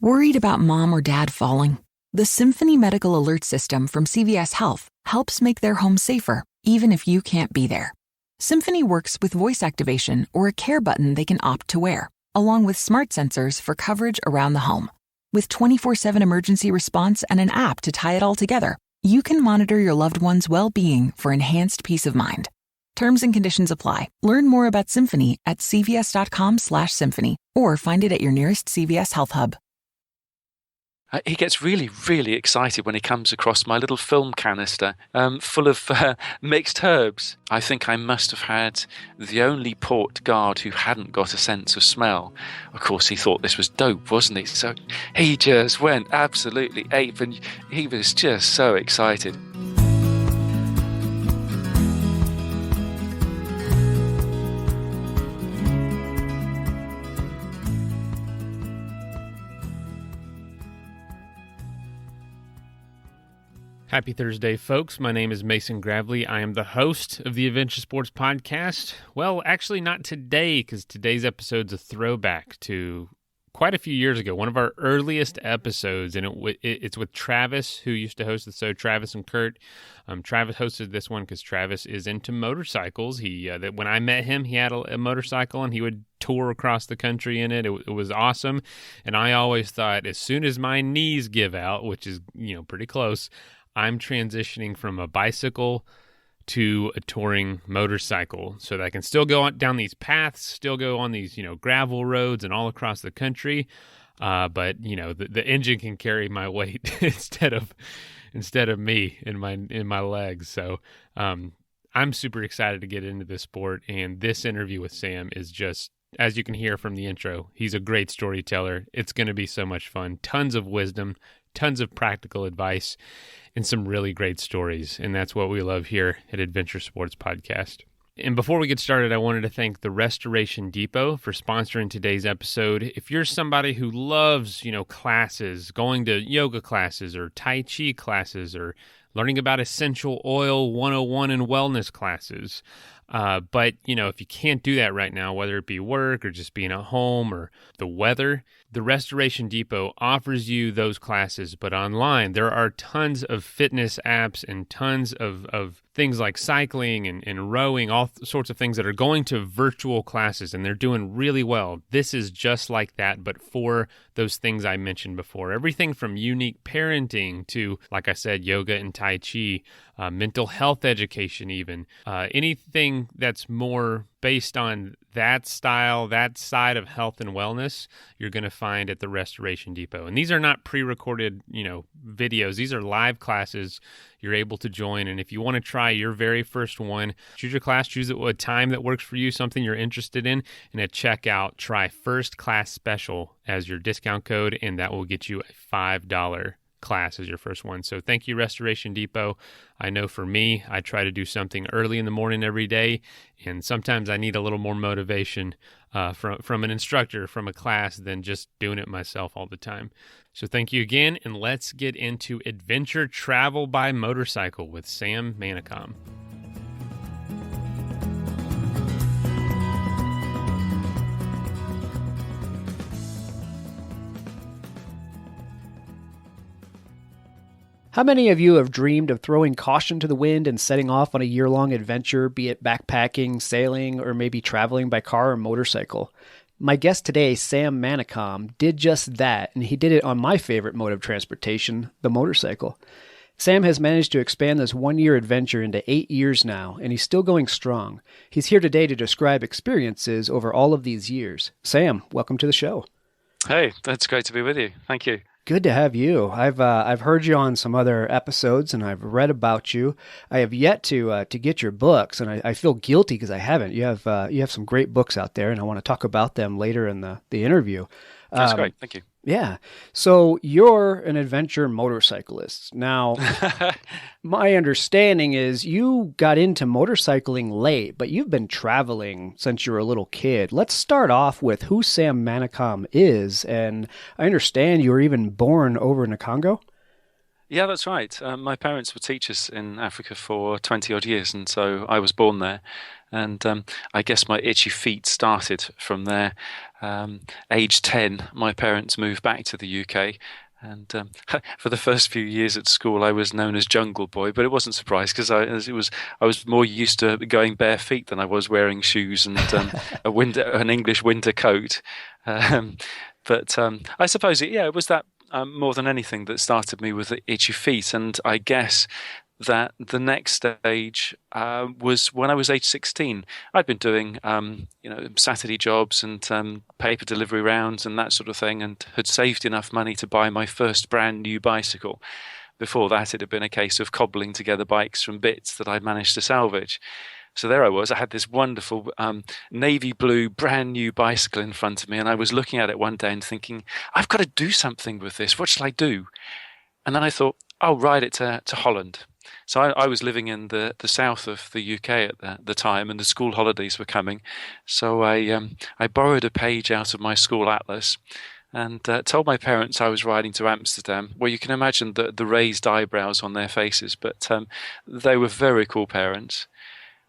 Worried about mom or dad falling? The Symphony Medical Alert System from CVS Health helps make their home safer, even if you can't be there. Symphony works with voice activation or a care button they can opt to wear, along with smart sensors for coverage around the home. With 24/7 emergency response and an app to tie it all together, you can monitor your loved one's well-being for enhanced peace of mind. Terms and conditions apply. Learn more about Symphony at cvs.com/symphony or find it at your nearest CVS Health Hub. He gets really, really excited when he comes across my little film canister full of mixed herbs. I think I must have had the only port guard who hadn't got a sense of smell. Of course, he thought this was dope, wasn't he? So he just went absolutely ape, and he was just so excited. Happy Thursday, folks. My name is Mason Gravely. I am the host of the Adventure Sports Podcast. Well, actually not today, because today's episode's a throwback to quite a few years ago, one of our earliest episodes, and it's with Travis, who used to host the show, Travis and Kurt. Travis hosted this one because Travis is into motorcycles. When I met him, he had a motorcycle, and he would tour across the country in it. It was awesome, and I always thought, as soon as my knees give out, which is pretty close, I'm transitioning from a bicycle to a touring motorcycle so that I can still go down these paths, still go on these, gravel roads and all across the country. But the engine can carry my weight instead of me in my legs. So, I'm super excited to get into this sport. And this interview with Sam is just, as you can hear from the intro, he's a great storyteller. It's going to be so much fun. Tons of wisdom, tons of practical advice, and some really great stories. And that's what we love here at Adventure Sports Podcast. And before we get started, I wanted to thank the Restoration Depot for sponsoring today's episode. If you're somebody who loves, classes, going to yoga classes or Tai Chi classes or learning about essential oil 101 and wellness classes, but, if you can't do that right now, whether it be work or just being at home or the weather, the Restoration Depot offers you those classes, but online. There are tons of fitness apps and tons of things like cycling and rowing, all sorts of things that are going to virtual classes, and they're doing really well. This is just like that, but for those things I mentioned before. Everything from unique parenting to, like I said, yoga and Tai Chi, mental health education even. Anything that's more based on that style, that side of health and wellness, you're going to find at the Restoration Depot. And these are not pre-recorded, videos. These are live classes you're able to join. And if you want to try your very first one, choose your class, choose a time that works for you, something you're interested in, and at checkout, try First Class Special as your discount code, and that will get you a $5 class as your first one. So thank you, Restoration Depot. I know for me, I try to do something early in the morning every day, and sometimes I need a little more motivation from an instructor, from a class, than just doing it myself all the time. So thank you again, and let's get into adventure travel by motorcycle with Sam Manicom. How many of you have dreamed of throwing caution to the wind and setting off on a year-long adventure, be it backpacking, sailing, or maybe traveling by car or motorcycle? My guest today, Sam Manicom, did just that, and he did it on my favorite mode of transportation, the motorcycle. Sam has managed to expand this one-year adventure into 8 years now, and he's still going strong. He's here today to describe experiences over all of these years. Sam, welcome to the show. Hey, that's great to be with you. Thank you. Good to have you. I've heard you on some other episodes, and I've read about you. I have yet to get your books, and I feel guilty because I haven't. You have some great books out there, and I want to talk about them later in the interview. That's great. Thank you. Yeah. So you're an adventure motorcyclist. Now, my understanding is you got into motorcycling late, but you've been traveling since you were a little kid. Let's start off with who Sam Manicom is. And I understand you were even born over in the Congo? Yeah, that's right. My parents were teachers in Africa for 20 odd years, and so I was born there. And I guess my itchy feet started from there. Age 10, my parents moved back to the UK. And for the first few years at school, I was known as Jungle Boy, but it wasn't a surprise because I was more used to going bare feet than I was wearing shoes and an English winter coat. Um, but I suppose it was that more than anything that started me with the itchy feet, and I guess that the next stage was when I was age 16. I'd been doing, Saturday jobs and paper delivery rounds and that sort of thing, and had saved enough money to buy my first brand new bicycle. Before that, it had been a case of cobbling together bikes from bits that I'd managed to salvage. So there I was. I had this wonderful navy blue brand new bicycle in front of me, and I was looking at it one day and thinking, I've got to do something with this. What shall I do? And then I thought, I'll ride it to Holland. So I was living in the south of the UK at the time, and the school holidays were coming. So I borrowed a page out of my school atlas and told my parents I was riding to Amsterdam. Well, you can imagine the raised eyebrows on their faces, but they were very cool parents.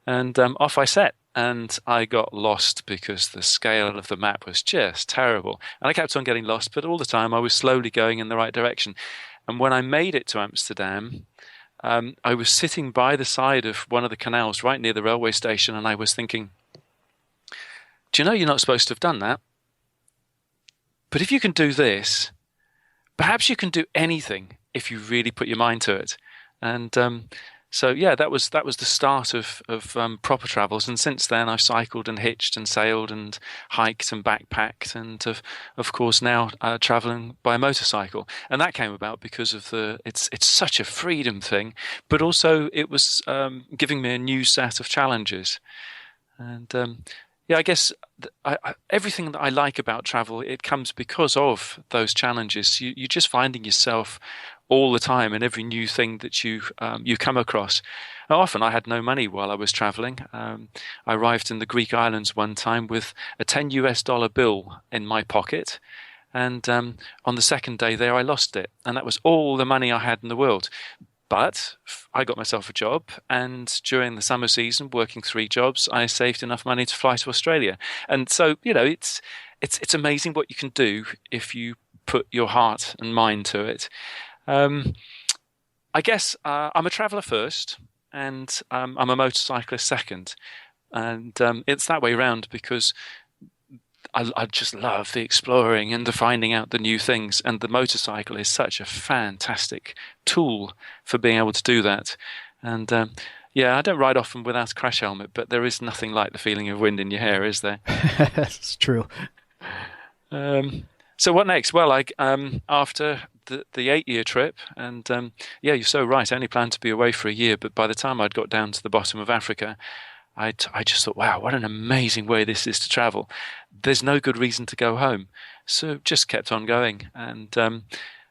And off I set. And I got lost because the scale of the map was just terrible. And I kept on getting lost, but all the time I was slowly going in the right direction. And when I made it to Amsterdam, I was sitting by the side of one of the canals right near the railway station, and I was thinking, do you know you're not supposed to have done that? But if you can do this, perhaps you can do anything if you really put your mind to it. And so that was the start of proper travels. And since then, I've cycled and hitched and sailed and hiked and backpacked, and of course now traveling by motorcycle. And that came about because of it's such a freedom thing, but also it was giving me a new set of challenges. And I guess everything that I like about travel, it comes because of those challenges. You're just finding yourself all the time in every new thing that you come across. Now, often I had no money while I was traveling. I arrived in the Greek islands one time with a $10 bill in my pocket, and on the second day there I lost it, and that was all the money I had in the world. But I got myself a job, and during the summer season, working 3 jobs, I saved enough money to fly to Australia. And so, it's amazing what you can do if you put your heart and mind to it. I guess I'm a traveller first, and I'm a motorcyclist second. And it's that way round because I just love the exploring and the finding out the new things. And the motorcycle is such a fantastic tool for being able to do that. And I don't ride often without a crash helmet, but there is nothing like the feeling of wind in your hair, is there? That's true. So what next? Well, after the 8-year trip, and you're so right, I only planned to be away for a year, but by the time I'd got down to the bottom of Africa, I just thought, wow, what an amazing way this is to travel. There's no good reason to go home. So just kept on going. And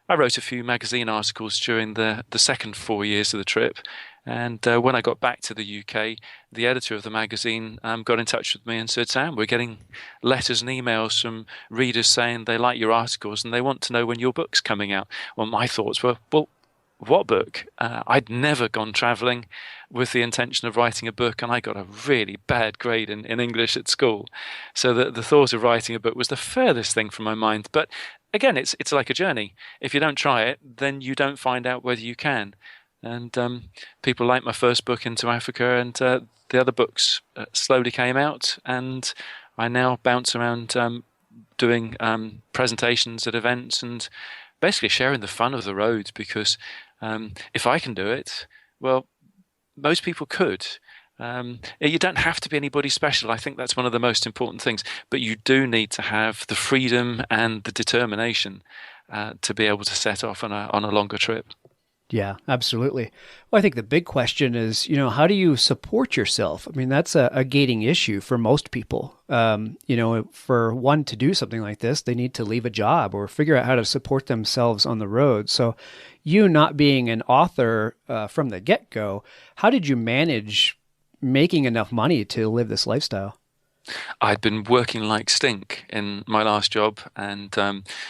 I wrote a few magazine articles during the second 4 years of the trip. And when I got back to the UK, the editor of the magazine got in touch with me and said, Sam, we're getting letters and emails from readers saying they like your articles and they want to know when your book's coming out. Well, my thoughts were, well, what book? I'd never gone traveling with the intention of writing a book, and I got a really bad grade in English at school. So the thought of writing a book was the furthest thing from my mind. But again, it's like a journey. If you don't try it, then you don't find out whether you can. And people liked my first book, Into Africa, and the other books slowly came out, and I now bounce around doing presentations at events and basically sharing the fun of the road, because if I can do it, well, most people could. You don't have to be anybody special. I think that's one of the most important things, but you do need to have the freedom and the determination to be able to set off on a longer trip. Yeah, absolutely. Well, I think the big question is, how do you support yourself? I mean, that's a gating issue for most people. For one to do something like this, they need to leave a job or figure out how to support themselves on the road. So you not being an author from the get-go, how did you manage making enough money to live this lifestyle? I'd been working like stink in my last job, and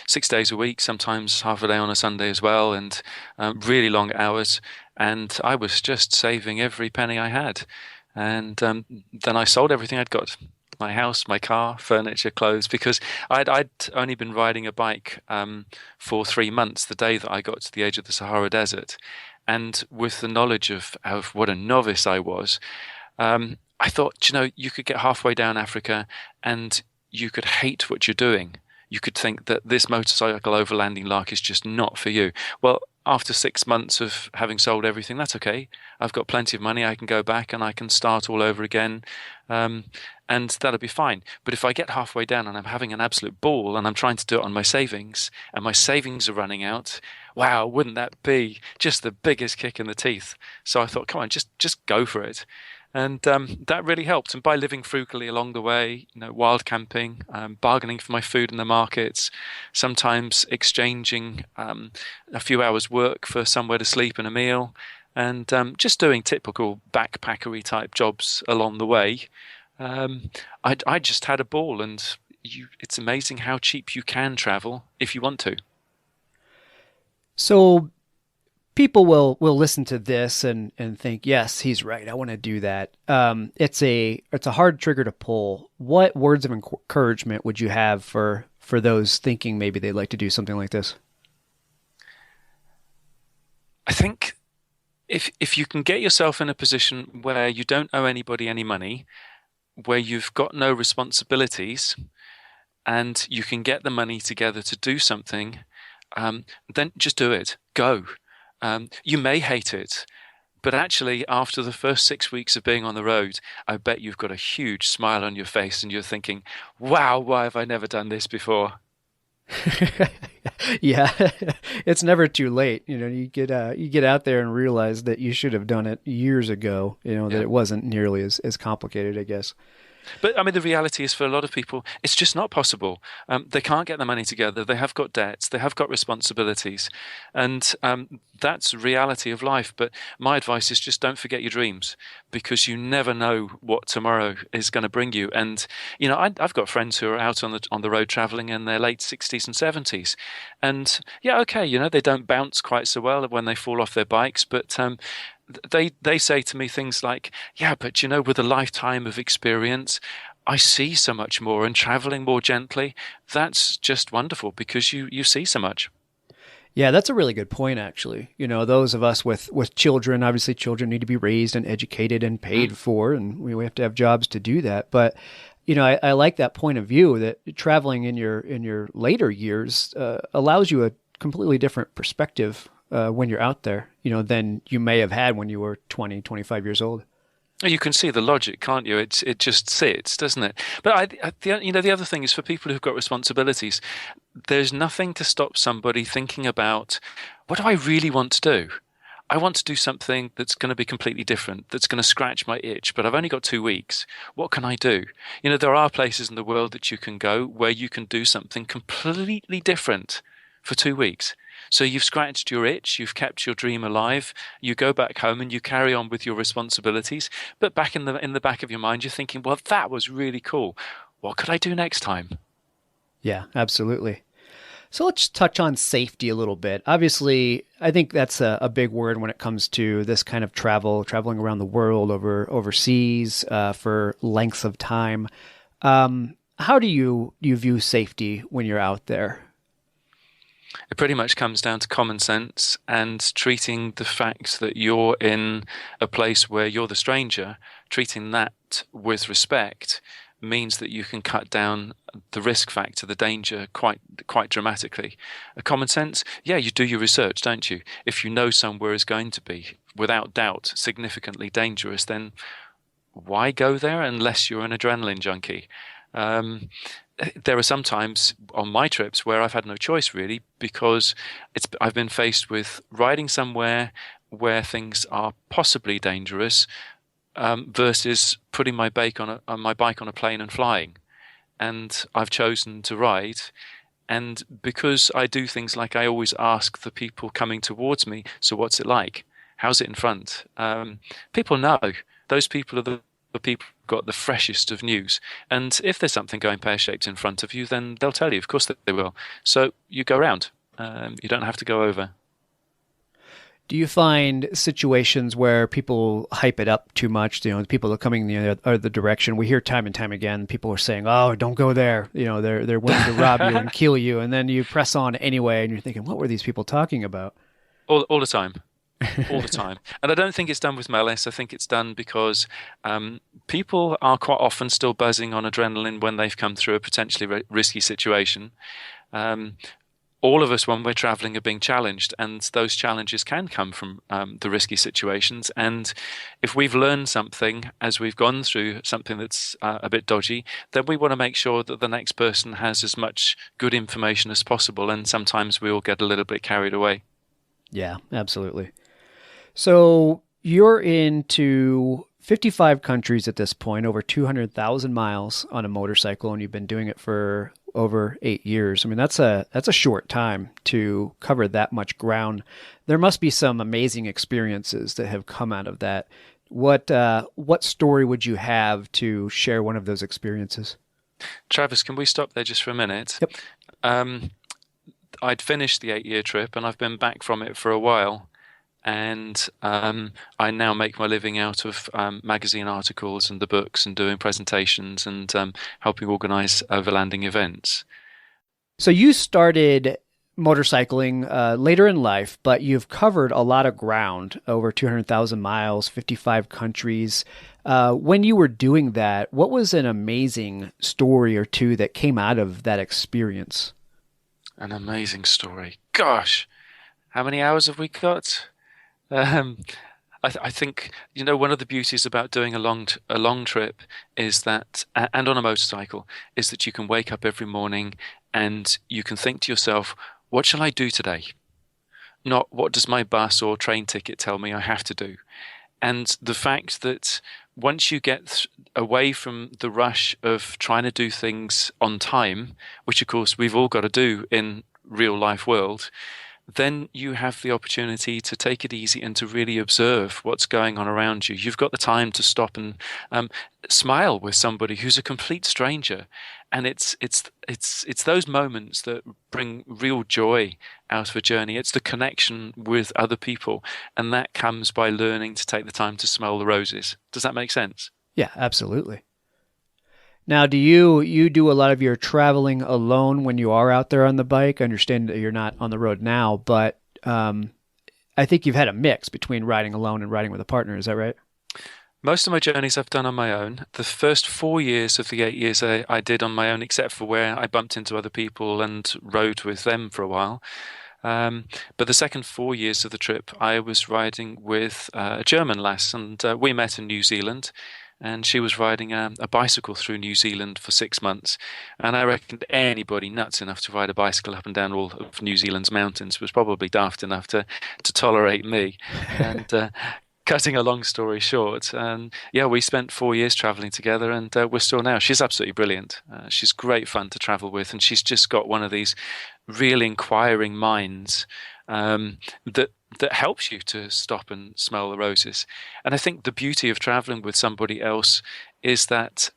6 days a week, sometimes half a day on a Sunday as well, and really long hours. And I was just saving every penny I had. And then I sold everything I'd got. My house, my car, furniture, clothes, because I'd only been riding a bike for 3 months the day that I got to the edge of the Sahara Desert. And with the knowledge of what a novice I was, I thought, you could get halfway down Africa and you could hate what you're doing. You could think that this motorcycle overlanding lark is just not for you. Well, after 6 months of having sold everything, that's okay. I've got plenty of money. I can go back and I can start all over again. And that'll be fine. But if I get halfway down and I'm having an absolute ball and I'm trying to do it on my savings and my savings are running out, wow, wouldn't that be just the biggest kick in the teeth? So I thought, come on, just go for it. And that really helped. And by living frugally along the way, wild camping, bargaining for my food in the markets, sometimes exchanging a few hours work for somewhere to sleep and a meal, and just doing typical backpackery type jobs along the way, I just had a ball. And it's amazing how cheap you can travel if you want to. So people will listen to this and think, yes, he's right, I want to do that. It's a hard trigger to pull. What words of encouragement would you have for those thinking maybe they'd like to do something like this? I think if you can get yourself in a position where you don't owe anybody any money, where you've got no responsibilities, and you can get the money together to do something, then just do it. Go. You may hate it, but actually after the first 6 weeks of being on the road, I bet you've got a huge smile on your face and you're thinking, wow, why have I never done this before? Yeah, it's never too late. You get out there and realize that you should have done it years ago, that it wasn't nearly as complicated, I guess. But I mean, the reality is for a lot of people, it's just not possible. They can't get the money together. They have got debts. They have got responsibilities. And that's reality of life. But my advice is just don't forget your dreams, because you never know what tomorrow is going to bring you. And, I've got friends who are out on the road traveling in their late 60s and 70s. And yeah, okay, they don't bounce quite so well when they fall off their bikes. But they say to me things like, yeah, but with a lifetime of experience, I see so much more, and traveling more gently, that's just wonderful because you see so much. Yeah, that's a really good point, actually. Those of us with children, obviously children need to be raised and educated and paid for, and we have to have jobs to do that. But, I like that point of view that traveling in your later years allows you a completely different perspective when you're out there, than you may have had when you were 20, 25 years old. You can see the logic, can't you? It just sits, doesn't it? But the other thing is, for people who've got responsibilities, there's nothing to stop somebody thinking about, what do I really want to do? I want to do something that's going to be completely different, that's going to scratch my itch, but I've only got 2 weeks. What can I do? There are places in the world that you can go where you can do something completely different for 2 weeks. So you've scratched your itch, you've kept your dream alive, you go back home and you carry on with your responsibilities, but back in the back of your mind, you're thinking, well, that was really cool. What could I do next time? Yeah, absolutely. So let's touch on safety a little bit. Obviously, I think that's a big word when it comes to this kind of traveling around the world, overseas for lengths of time. How do you view safety when you're out there? It pretty much comes down to common sense and treating the fact that you're in a place where you're the stranger, treating that with respect means that you can cut down the risk factor, the danger, quite dramatically. Common sense, yeah, you do your research, don't you? If you know somewhere is going to be, without doubt, significantly dangerous, then why go there unless you're an adrenaline junkie? There are some times on my trips where I've had no choice, really, because I've been faced with riding somewhere where things are possibly dangerous versus putting my bike on a plane and flying. And I've chosen to ride. And because I do things like, I always ask the people coming towards me, so what's it like? How's it in front? People know. Those people are the people who've got the freshest of news. And if there's something going pear-shaped in front of you, then they'll tell you. Of course they will. So you go around. You don't have to go over. Do you find situations where people hype it up too much? The people that are coming the other direction. We hear time and time again, people are saying, "Oh, don't go there." They're willing to rob you and kill you, and then you press on anyway, and you're thinking, "What were these people talking about?" All the time. All the time. And I don't think it's done with malice. I think it's done because people are quite often still buzzing on adrenaline when they've come through a potentially risky situation. All of us, when we're traveling, are being challenged, and those challenges can come from the risky situations. And if we've learned something as we've gone through something that's a bit dodgy, then we want to make sure that the next person has as much good information as possible. And sometimes we all get a little bit carried away. Yeah, absolutely. So you're into 55 countries at this point, over 200,000 miles on a motorcycle, and you've been doing it for over 8 years. I mean, that's a short time to cover that much ground. There must be some amazing experiences that have come out of that. What story would you have to share one of those experiences? Travis, can we stop there just for a minute? Yep. I'd finished the 8-year trip, and I've been back from it for a while. And I now make my living out of magazine articles and the books and doing presentations and helping organize overlanding events. So you started motorcycling later in life, but you've covered a lot of ground, over 200,000 miles, 55 countries. When you were doing that, what was an amazing story or two that came out of that experience? An amazing story. Gosh, how many hours have we got? I think one of the beauties about doing a long trip is that, and on a motorcycle, is that you can wake up every morning and you can think to yourself, what shall I do today? Not what does my bus or train ticket tell me I have to do. And the fact that once you get away from the rush of trying to do things on time, which of course we've all got to do in real life world, then you have the opportunity to take it easy and to really observe what's going on around you. You've got the time to stop and smile with somebody who's a complete stranger, and it's those moments that bring real joy out of a journey. It's the connection with other people, and that comes by learning to take the time to smell the roses. Does that make sense? Yeah, absolutely. Now, do you do a lot of your traveling alone when you are out there on the bike? I understand that you're not on the road now, but I think you've had a mix between riding alone and riding with a partner. Is that right? Most of my journeys I've done on my own. The first 4 years of the 8 years I did on my own, except for where I bumped into other people and rode with them for a while. But the second 4 years of the trip, I was riding with a German lass, and we met in New Zealand. And she was riding a bicycle through New Zealand for 6 months. And I reckoned anybody nuts enough to ride a bicycle up and down all of New Zealand's mountains was probably daft enough to tolerate me. And cutting a long story short, we spent 4 years traveling together, and we're still now. She's absolutely brilliant. She's great fun to travel with, and she's just got one of these real inquiring minds that helps you to stop and smell the roses. And I think the beauty of traveling with somebody else is that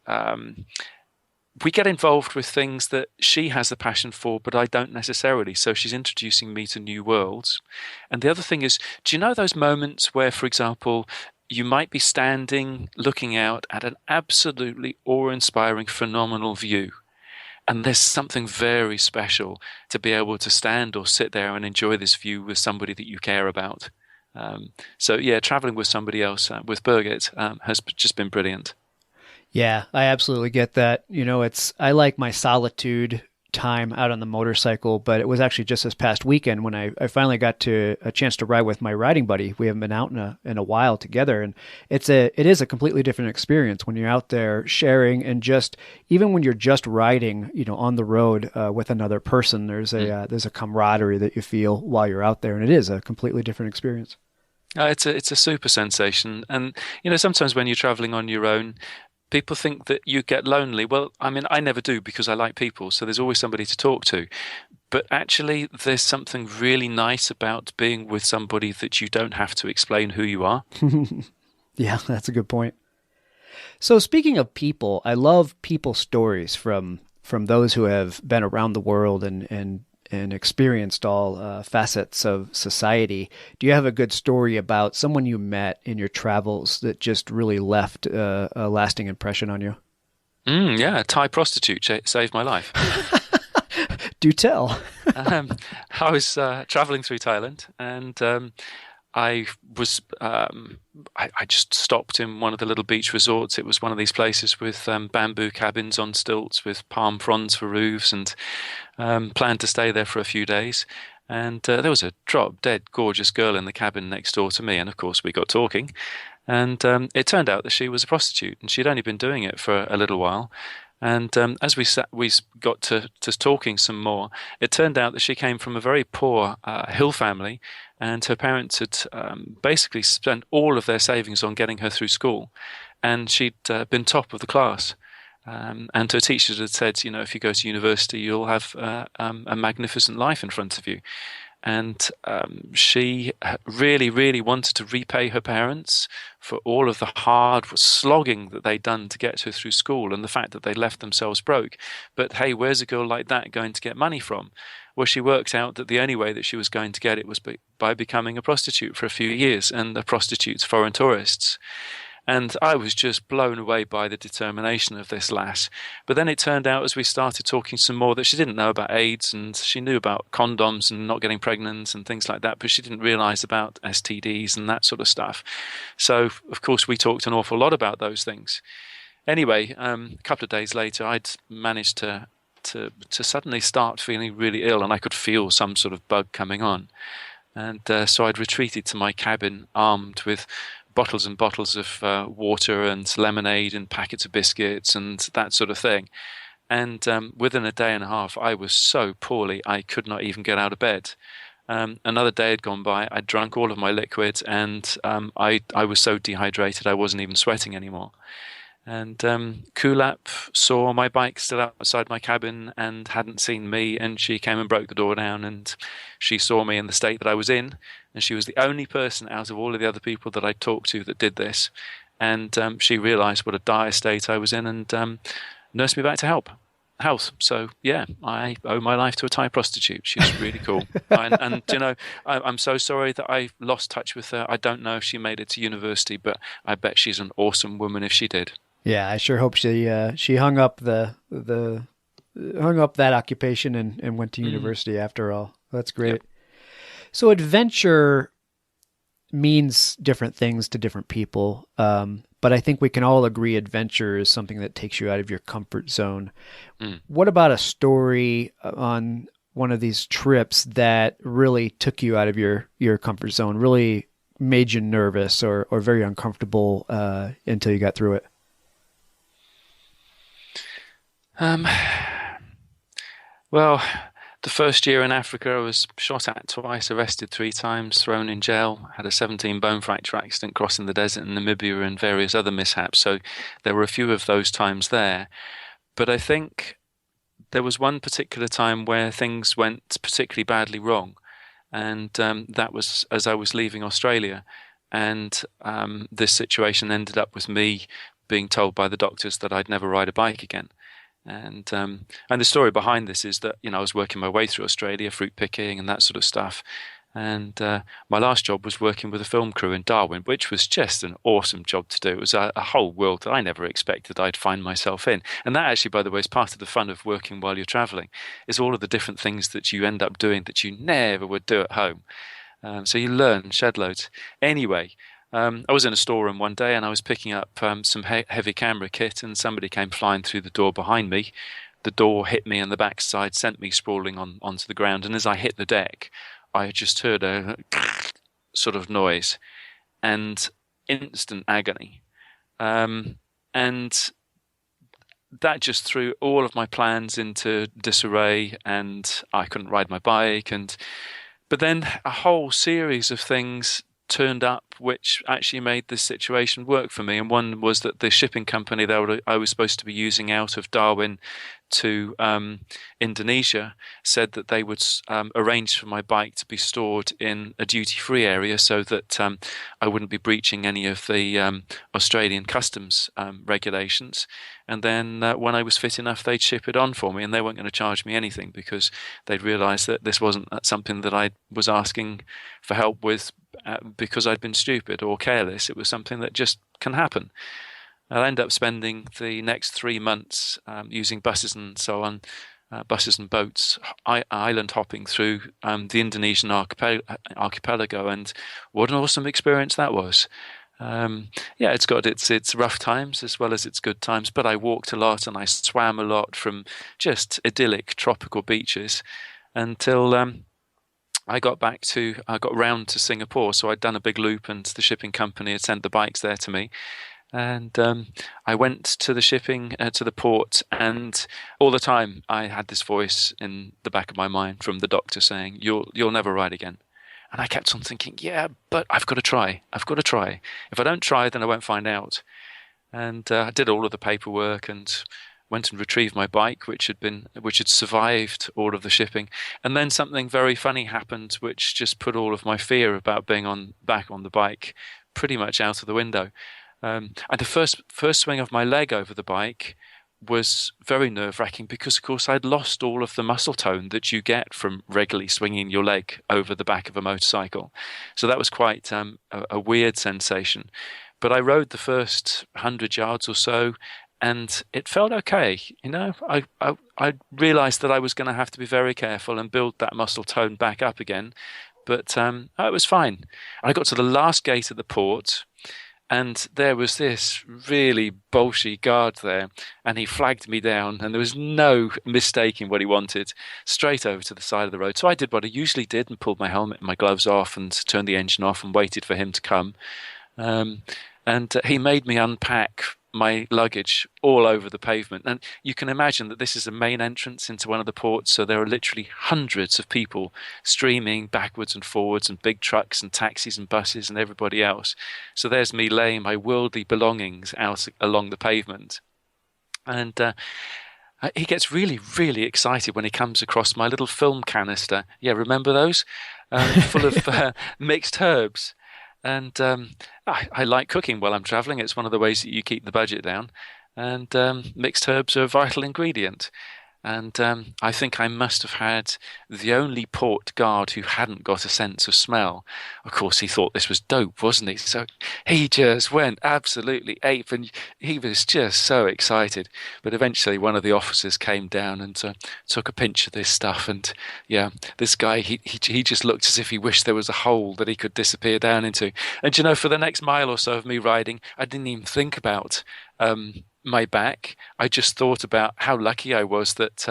we get involved with things that she has the passion for, but I don't necessarily. So she's introducing me to new worlds. And the other thing is, do you know those moments where, for example, you might be standing looking out at an absolutely awe-inspiring, phenomenal view, and there's something very special to be able to stand or sit there and enjoy this view with somebody that you care about. Traveling with somebody else, with Birgit, has just been brilliant. Yeah, I absolutely get that. I like my solitude time out on the motorcycle, but it was actually just this past weekend when I finally got a chance to ride with my riding buddy. We haven't been out in a while together, and it is a completely different experience when you're out there sharing, and just even when you're just riding, on the road with another person. There's a camaraderie that you feel while you're out there, and it is a completely different experience. It's a super sensation, and sometimes when you're traveling on your own, people think that you get lonely. Well, I mean, I never do, because I like people, so there's always somebody to talk to. But actually, there's something really nice about being with somebody that you don't have to explain who you are. Yeah, that's a good point. So speaking of people, I love people stories from those who have been around the world and and experienced all facets of society. Do you have a good story about someone you met in your travels that just really left a lasting impression on you? Yeah, a Thai prostitute saved my life. Do tell. um, I was traveling through Thailand, and I was I just stopped in one of the little beach resorts. It was one of these places with bamboo cabins on stilts with palm fronds for roofs, and planned to stay there for a few days. And there was a drop-dead gorgeous girl in the cabin next door to me, and of course we got talking. And it turned out that she was a prostitute, and she'd only been doing it for a little while. And as we got to talking some more, it turned out that she came from a very poor hill family, and her parents had basically spent all of their savings on getting her through school, and she'd been top of the class. And her teachers had said, you know, if you go to university, you'll have a magnificent life in front of you. And she really, really wanted to repay her parents for all of the hard slogging that they'd done to get her through school and the fact that they left themselves broke. But hey, where's a girl like that going to get money from? Well, she worked out that the only way that she was going to get it was by becoming a prostitute for a few years, and a prostitute's foreign tourists. And I was just blown away by the determination of this lass. But then it turned out, as we started talking some more, that she didn't know about AIDS, and she knew about condoms and not getting pregnant and things like that, but she didn't realize about STDs and that sort of stuff. So, of course, we talked an awful lot about those things. Anyway, a couple of days later, I'd managed to suddenly start feeling really ill, and I could feel some sort of bug coming on. And so I'd retreated to my cabin armed with bottles and bottles of water and lemonade and packets of biscuits and that sort of thing. And within a day and a half, I was so poorly I could not even get out of bed. Another day had gone by. I'd drunk all of my liquid, and I was so dehydrated I wasn't even sweating anymore. And Kulap saw my bike still outside my cabin and hadn't seen me, and she came and broke the door down, and she saw me in the state that I was in, and she was the only person out of all of the other people that I talked to that did this. And she realized what a dire state I was in, and nursed me back to health. So yeah, I owe my life to a Thai prostitute. She's really cool. and you know, I'm so sorry that I lost touch with her. I don't know if she made it to university, but I bet she's an awesome woman if she did. Yeah, I sure hope she hung up hung up that occupation and went to university after all. That's great. Yep. So adventure means different things to different people, but I think we can all agree adventure is something that takes you out of your comfort zone. What about a story on one of these trips that really took you out of your comfort zone, really made you nervous or very uncomfortable until you got through it? Well, the first year in Africa, I was shot at twice, arrested 3 times, thrown in jail, had a 17 bone fracture accident crossing the desert in Namibia, and various other mishaps. So there were a few of those times there. But I think there was one particular time where things went particularly badly wrong. And that was as I was leaving Australia. And this situation ended up with me being told by the doctors that I'd never ride a bike again. And the story behind this is that, you know, I was working my way through Australia, fruit picking and that sort of stuff. And my last job was working with a film crew in Darwin, which was just an awesome job to do. It was a whole world that I never expected I'd find myself in. And that actually, by the way, is part of the fun of working while you're traveling, is all of the different things that you end up doing that you never would do at home. So you learn shed loads. Anyway, I was in a storeroom one day and I was picking up some heavy camera kit, and somebody came flying through the door behind me. The door hit me on the backside, sent me sprawling onto the ground, and as I hit the deck, I just heard a sort of noise and instant agony. And that just threw all of my plans into disarray, and I couldn't ride my bike. But then a whole series of things turned up which actually made this situation work for me. And one was that the shipping company that I was supposed to be using out of Darwin to Indonesia said that they would arrange for my bike to be stored in a duty-free area so that I wouldn't be breaching any of the Australian customs regulations. And then when I was fit enough, they'd ship it on for me, and they weren't going to charge me anything because they'd realised that this wasn't something that I was asking for help with because I'd been stupid or careless. It was something that just can happen. I'll end up spending the next 3 months using buses and so on, buses and boats, island hopping through the Indonesian archipelago, and what an awesome experience that was. It's got its rough times as well as its good times, but I walked a lot and I swam a lot from just idyllic tropical beaches until I got round to Singapore. So I'd done a big loop, and the shipping company had sent the bikes there to me. And I went to the to the port, and all the time I had this voice in the back of my mind from the doctor saying, "You'll never ride again." And I kept on thinking, yeah, but I've got to try. If I don't try, then I won't find out. And I did all of the paperwork and went and retrieved my bike, which had survived all of the shipping. And then something very funny happened, which just put all of my fear about being back on the bike pretty much out of the window. And the first swing of my leg over the bike was very nerve-wracking because, of course, I'd lost all of the muscle tone that you get from regularly swinging your leg over the back of a motorcycle. So that was quite a weird sensation. But I rode the first 100 yards or so, and it felt okay. I realized that I was going to have to be very careful and build that muscle tone back up again. But it was fine. I got to the last gate of the port, and there was this really bolshy guard there, and he flagged me down, and there was no mistaking what he wanted, straight over to the side of the road. So I did what I usually did and pulled my helmet and my gloves off and turned the engine off and waited for him to come. And he made me unpack my luggage all over the pavement. And you can imagine that this is a main entrance into one of the ports, so there are literally hundreds of people streaming backwards and forwards, and big trucks and taxis and buses and everybody else. So there's me laying my worldly belongings out along the pavement. And he gets really, really excited when he comes across my little film canister. Yeah, remember those? Full of mixed herbs. And I like cooking while I'm traveling. It's one of the ways that you keep the budget down. And mixed herbs are a vital ingredient. And I think I must have had the only port guard who hadn't got a sense of smell. Of course, he thought this was dope, wasn't he? So he just went absolutely ape, and he was just so excited. But eventually one of the officers came down and took a pinch of this stuff. And yeah, this guy, he just looked as if he wished there was a hole that he could disappear down into. And for the next mile or so of me riding, I didn't even think about my back. I just thought about how lucky I was that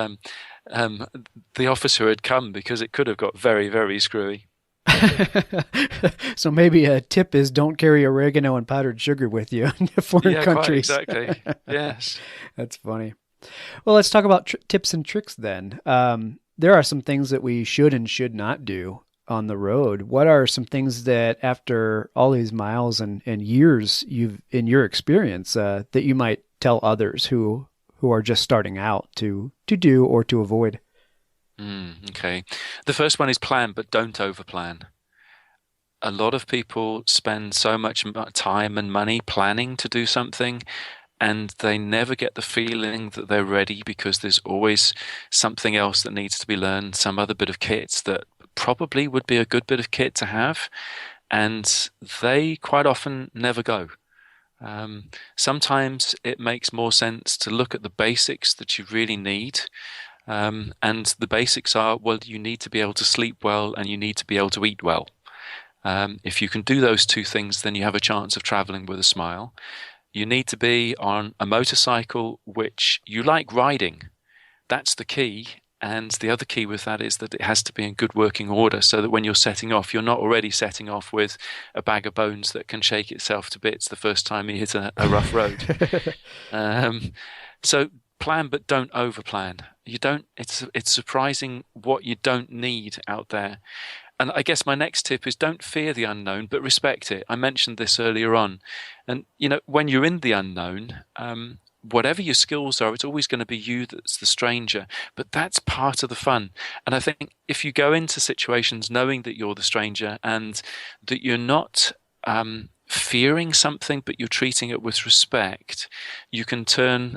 the officer had come, because it could have got very, very screwy. So maybe a tip is don't carry oregano and powdered sugar with you in foreign countries. Exactly. Yes. That's funny. Well, let's talk about tips and tricks then. There are some things that we should and should not do on the road. What are some things that, after all these miles and years in your experience, that you might tell others who are just starting out to do or to avoid? Okay. The first one is plan, but don't overplan. A lot of people spend so much time and money planning to do something, and they never get the feeling that they're ready, because there's always something else that needs to be learned, some other bit of kit that probably would be a good bit of kit to have, and they quite often never go. Sometimes it makes more sense to look at the basics that you really need. And the basics are, well, you need to be able to sleep well and you need to be able to eat well. If you can do those two things, then you have a chance of traveling with a smile. You need to be on a motorcycle which you like riding. That's the key. And the other key with that is that it has to be in good working order, so that when you're setting off, you're not already setting off with a bag of bones that can shake itself to bits the first time you hit a rough road. So plan, but don't overplan. It's surprising what you don't need out there. And I guess my next tip is, don't fear the unknown, but respect it. I mentioned this earlier on. And, when you're in the unknown, whatever your skills are, it's always going to be you that's the stranger. But that's part of the fun. And I think if you go into situations knowing that you're the stranger and that you're not fearing something, but you're treating it with respect, you can turn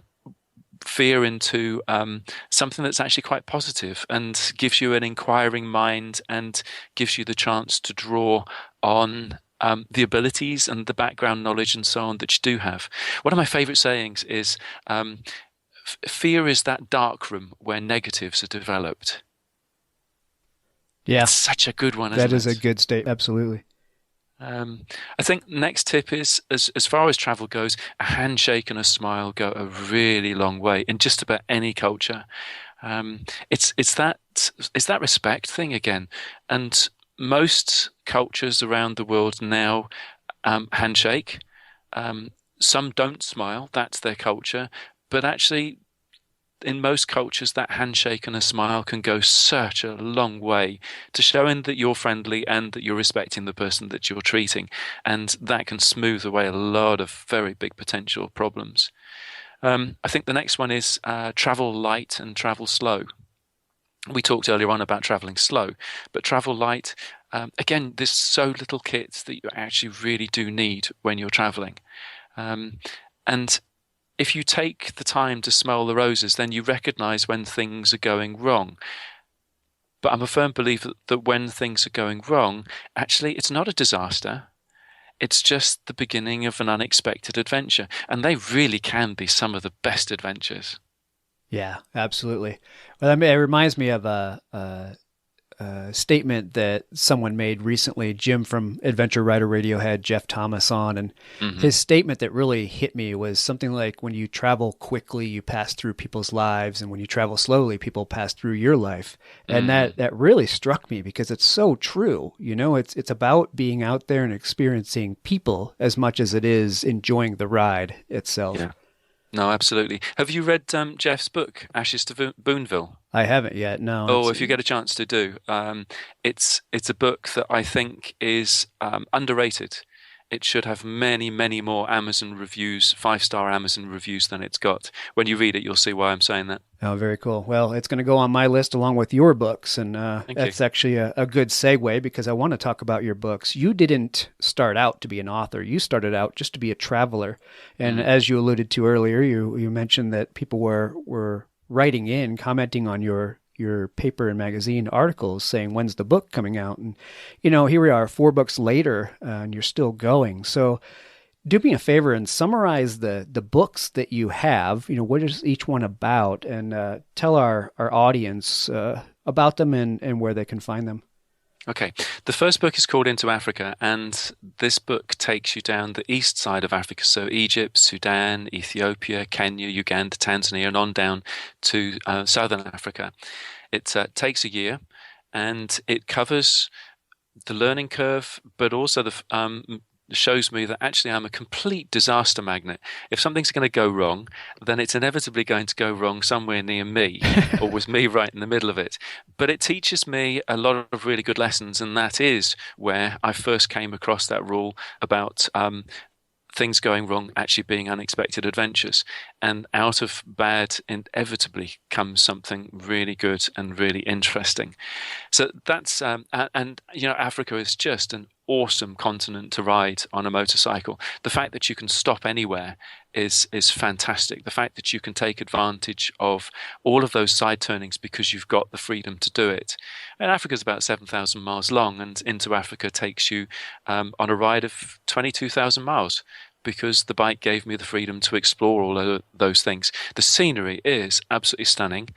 fear into something that's actually quite positive and gives you an inquiring mind and gives you the chance to draw on the abilities and the background knowledge and so on that you do have. One of my favorite sayings is fear is that dark room where negatives are developed. Yeah. It's such a good one, isn't it? That is a good statement. Absolutely. I think next tip is, as far as travel goes, a handshake and a smile go a really long way in just about any culture. It's that respect thing again, and most cultures around the world now handshake. Some don't smile; that's their culture. But actually, in most cultures, that handshake and a smile can go such a long way to showing that you're friendly and that you're respecting the person that you're treating. And that can smooth away a lot of very big potential problems. I think the next one is travel light and travel slow. We talked earlier on about traveling slow, but travel light, again, there's so little kit that you actually really do need when you're traveling. And if you take the time to smell the roses, then you recognize when things are going wrong. But I'm a firm believer that when things are going wrong, actually, it's not a disaster. It's just the beginning of an unexpected adventure. And they really can be some of the best adventures. Yeah, absolutely. Well, I mean, it reminds me of a statement that someone made recently. Jim from Adventure Rider Radio had Jeff Thomas on, and his statement that really hit me was something like, when you travel quickly, you pass through people's lives, and when you travel slowly, people pass through your life. And that really struck me because it's so true. You know, it's about being out there and experiencing people as much as it is enjoying the ride itself. Yeah. No, absolutely. Have you read Jeff's book, Ashes to Boonville? I haven't yet, no. Oh, if you get a chance to do. It's a book that I think is underrated. It should have many, many more Amazon reviews, 5-star Amazon reviews than it's got. When you read it, you'll see why I'm saying that. Oh, very cool. Well, it's going to go on my list along with your books, and that's actually a good segue because I want to talk about your books. You didn't start out to be an author. You started out just to be a traveler. And as you alluded to earlier, you mentioned that people were writing in, commenting on your paper and magazine articles saying, when's the book coming out? And, you know, here we are 4 books later and you're still going. So do me a favor and summarize the books that you have. You know, what is each one about? And tell our audience about them and where they can find them. Okay. The first book is called Into Africa, and this book takes you down the east side of Africa. So Egypt, Sudan, Ethiopia, Kenya, Uganda, Tanzania, and on down to southern Africa. It takes a year, and it covers the learning curve, but also shows me that actually I'm a complete disaster magnet. If something's going to go wrong, then it's inevitably going to go wrong somewhere near me or with me right in the middle of it. But it teaches me a lot of really good lessons, and that is where I first came across that rule about things going wrong actually being unexpected adventures. And out of bad inevitably comes something really good and really interesting. So that's and you know, Africa is just an awesome continent to ride on a motorcycle. The fact that you can stop anywhere is fantastic. The fact that you can take advantage of all of those side turnings because you've got the freedom to do it. And Africa's about 7,000 miles long, and Into Africa takes you on a ride of 22,000 miles. Because the bike gave me the freedom to explore all of those things. The scenery is absolutely stunning,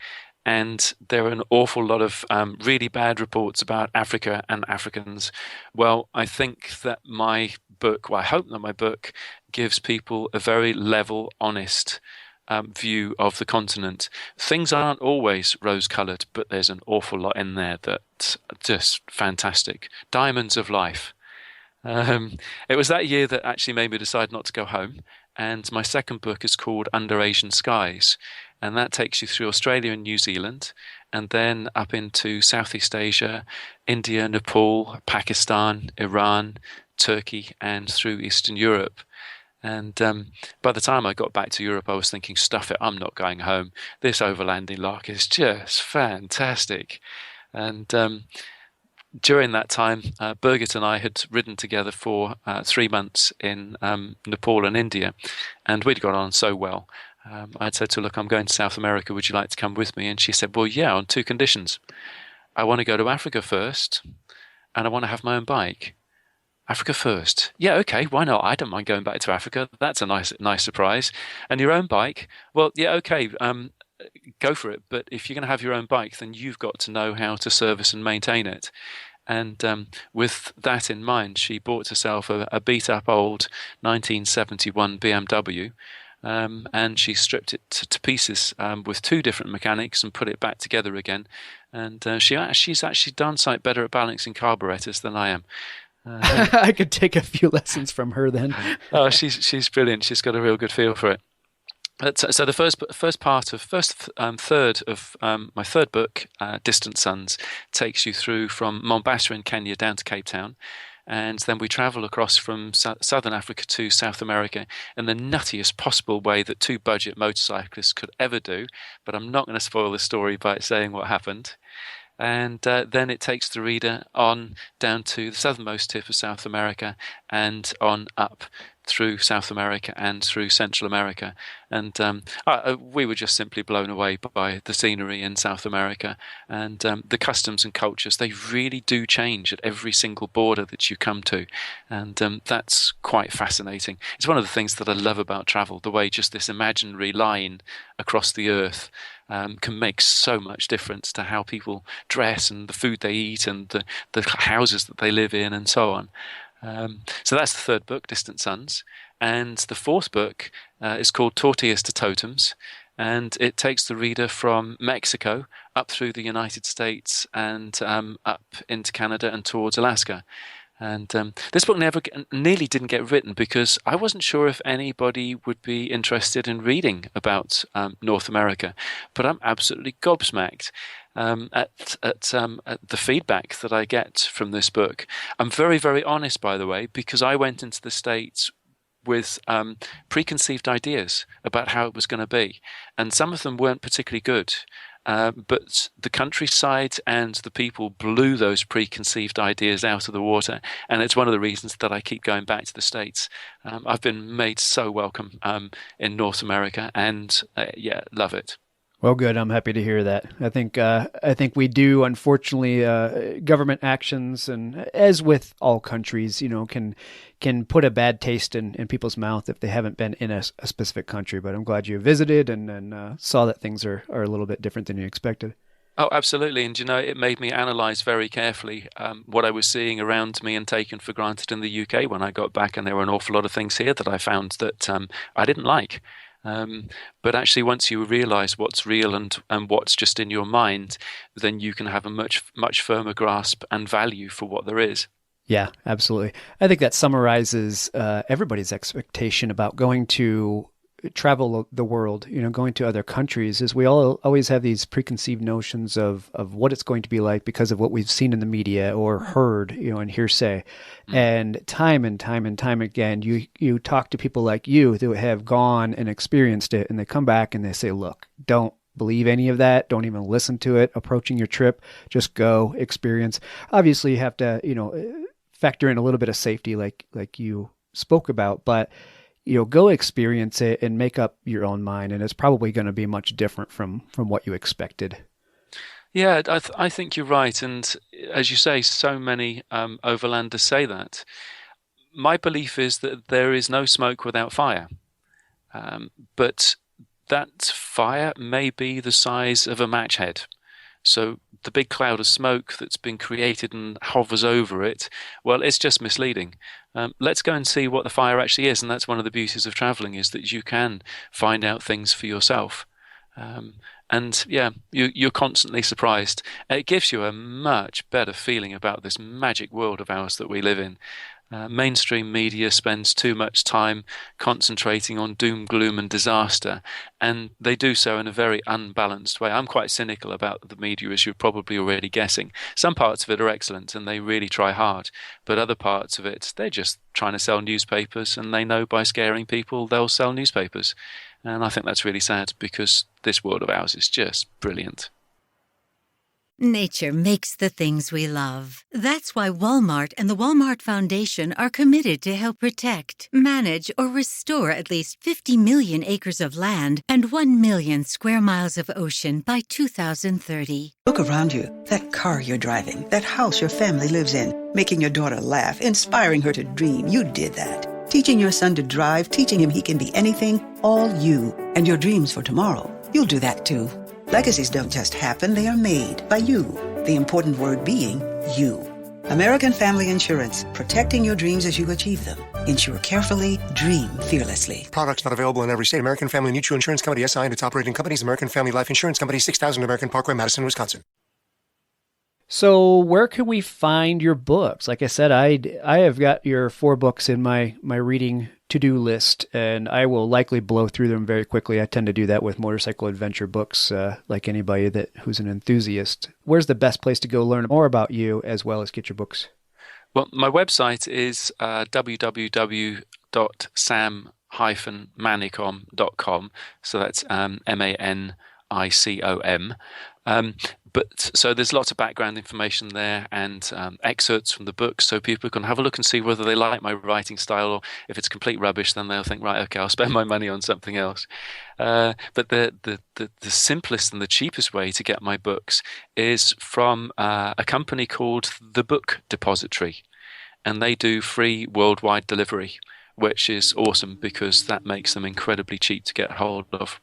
and there are an awful lot of really bad reports about Africa and Africans. Well, I think that I hope that my book gives people a very level, honest view of the continent. Things aren't always rose-coloured, but there's an awful lot in there that's just fantastic. Diamonds of life. It was that year that actually made me decide not to go home. And my second book is called Under Asian Skies. And that takes you through Australia and New Zealand, and then up into Southeast Asia, India, Nepal, Pakistan, Iran, Turkey, and through Eastern Europe. And by the time I got back to Europe, I was thinking, stuff it, I'm not going home. This overlanding lark is just fantastic. And during that time, Birgit and I had ridden together for 3 months in Nepal and India, and we'd got on so well. I'd said to her, look, I'm going to South America. Would you like to come with me? And she said, well, yeah, on 2 conditions. I want to go to Africa first, and I want to have my own bike. Africa first. Yeah, okay, why not? I don't mind going back to Africa. That's a nice surprise. And your own bike? Well, yeah, okay, go for it. But if you're going to have your own bike, then you've got to know how to service and maintain it. And with that in mind, she bought herself a beat-up old 1971 BMW, and she stripped it to pieces with 2 different mechanics and put it back together again. And she's actually done sight better at balancing carburetors than I am. I could take a few lessons from her then. Oh, she's brilliant. She's got a real good feel for it. So the third of my third book, Distant Suns, takes you through from Mombasa in Kenya down to Cape Town. And then we travel across from southern Africa to South America in the nuttiest possible way that 2 budget motorcyclists could ever do. But I'm not going to spoil the story by saying what happened. And then it takes the reader on down to the southernmost tip of South America and on up through South America and through Central America. And we were just simply blown away by the scenery in South America and the customs and cultures. They really do change at every single border that you come to. And that's quite fascinating. It's one of the things that I love about travel, the way just this imaginary line across the earth can make so much difference to how people dress and the food they eat and the houses that they live in and so on. So that's the third book, Distant Suns. And the fourth book is called Tortillas to Totems. And it takes the reader from Mexico up through the United States and up into Canada and towards Alaska. And this book nearly didn't get written because I wasn't sure if anybody would be interested in reading about North America. But I'm absolutely gobsmacked at the feedback that I get from this book. I'm very, very honest, by the way, because I went into the States with preconceived ideas about how it was going to be. And some of them weren't particularly good. But the countryside and the people blew those preconceived ideas out of the water. And it's one of the reasons that I keep going back to the States. I've been made so welcome in North America and love it. Well, good. I'm happy to hear that. I think we do, unfortunately, government actions, and as with all countries, can put a bad taste in people's mouth if they haven't been in a specific country. But I'm glad you visited and saw that things are a little bit different than you expected. Oh, absolutely. And, it made me analyze very carefully what I was seeing around me and taken for granted in the UK when I got back. And there were an awful lot of things here that I found that I didn't like. But actually, once you realize what's real and what's just in your mind, then you can have a much firmer grasp and value for what there is. Yeah, absolutely. I think that summarizes everybody's expectation about going to travel the world, going to other countries, is we all always have these preconceived notions of what it's going to be like because of what we've seen in the media or heard, in hearsay. And time again, you talk to people like you who have gone and experienced it, and they come back and they say, look, don't believe any of that. Don't even listen to it approaching your trip. Just go experience. Obviously, you have to, factor in a little bit of safety like you spoke about, but go experience it and make up your own mind. And it's probably going to be much different from what you expected. Yeah, I think you're right. And as you say, so many overlanders say that. My belief is that there is no smoke without fire. But that fire may be the size of a match head. So the big cloud of smoke that's been created and hovers over it, well, it's just misleading. Let's go and see what the fire actually is. And that's one of the beauties of traveling, is that you can find out things for yourself. You're constantly surprised. It gives you a much better feeling about this magic world of ours that we live in. Mainstream media spends too much time concentrating on doom, gloom, and disaster, and they do so in a very unbalanced way. I'm quite cynical about the media, as you're probably already guessing. Some parts of it are excellent, and they really try hard, but other parts of it, they're just trying to sell newspapers, and they know by scaring people they'll sell newspapers. And I think that's really sad, because this world of ours is just brilliant. Nature makes the things we love. That's why Walmart and the Walmart Foundation are committed to help protect, manage, or restore at least 50 million acres of land and 1 million square miles of ocean by 2030. Look around you. That car you're driving, that house your family lives in, making your daughter laugh, inspiring her to dream. You did that. Teaching your son to drive, teaching him he can be anything, all you. And your dreams for tomorrow. You'll do that too. Legacies don't just happen, they are made by you. The important word being you. American Family Insurance, protecting your dreams as you achieve them. Insure carefully, dream fearlessly. Products not available in every state. American Family Mutual Insurance Company, SI, and its operating companies, American Family Life Insurance Company, 6000 American Parkway, Madison, Wisconsin. So where can we find your books? Like I said, I have got your 4 books in my reading to-do list, and I will likely blow through them very quickly. I tend to do that with motorcycle adventure books, like anybody who's an enthusiast. Where's the best place to go learn more about you as well as get your books? Well, my website is www.sam-manicom.com. So that's MANICOM. But so there's lots of background information there, and excerpts from the book, so people can have a look and see whether they like my writing style, or if it's complete rubbish, then they'll think, right, okay, I'll spend my money on something else. But the simplest and the cheapest way to get my books is from a company called The Book Depository, and they do free worldwide delivery, which is awesome because that makes them incredibly cheap to get hold of.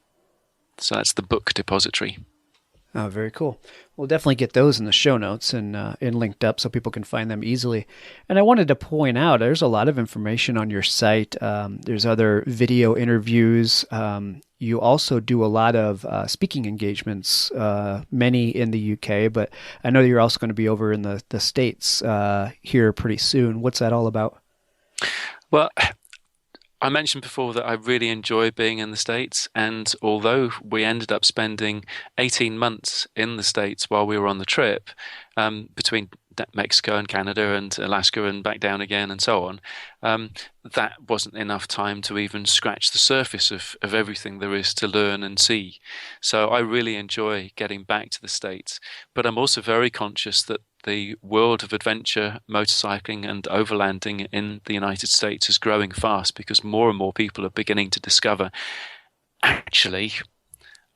So that's The Book Depository. Oh, very cool. We'll definitely get those in the show notes and linked up so people can find them easily. And I wanted to point out, there's a lot of information on your site. There's other video interviews. You also do a lot of speaking engagements, many in the UK, but I know you're also going to be over in the States here pretty soon. What's that all about? Well, I mentioned before that I really enjoy being in the States, and although we ended up spending 18 months in the States while we were on the trip, between Mexico and Canada and Alaska and back down again and so on, that wasn't enough time to even scratch the surface of everything there is to learn and see. So I really enjoy getting back to the States, but I'm also very conscious that the world of adventure, motorcycling and overlanding in the United States is growing fast because more and more people are beginning to discover, actually,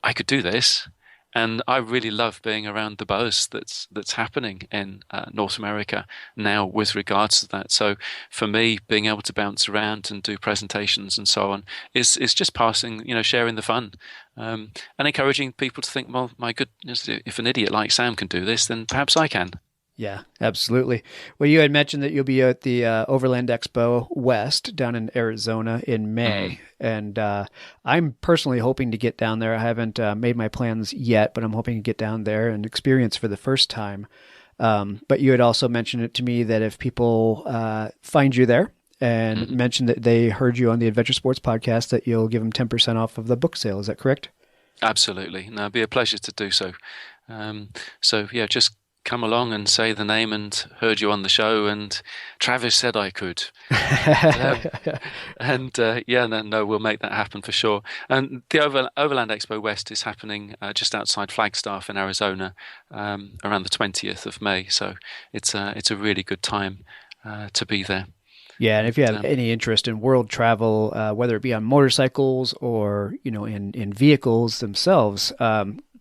I could do this. And I really love being around the buzz that's happening in North America now with regards to that. So for me, being able to bounce around and do presentations and so on is just passing, sharing the fun, and encouraging people to think, well, my goodness, if an idiot like Sam can do this, then perhaps I can. Yeah, absolutely. Well, you had mentioned that you'll be at the Overland Expo West down in Arizona in May. Mm-hmm. And I'm personally hoping to get down there. I haven't made my plans yet, but I'm hoping to get down there and experience for the first time. But you had also mentioned it to me that if people find you there and mention that they heard you on the Adventure Sports podcast, that you'll give them 10% off of the book sale. Is that correct? Absolutely. No, it'd be a pleasure to do so. So yeah, just come along and say the name and heard you on the show, and Travis said I could. We'll make that happen for sure. And the Overland Expo West is happening just outside Flagstaff in Arizona around the 20th of May. So it's a really good time to be there. Yeah, and if you have any interest in world travel, whether it be on motorcycles or in vehicles themselves,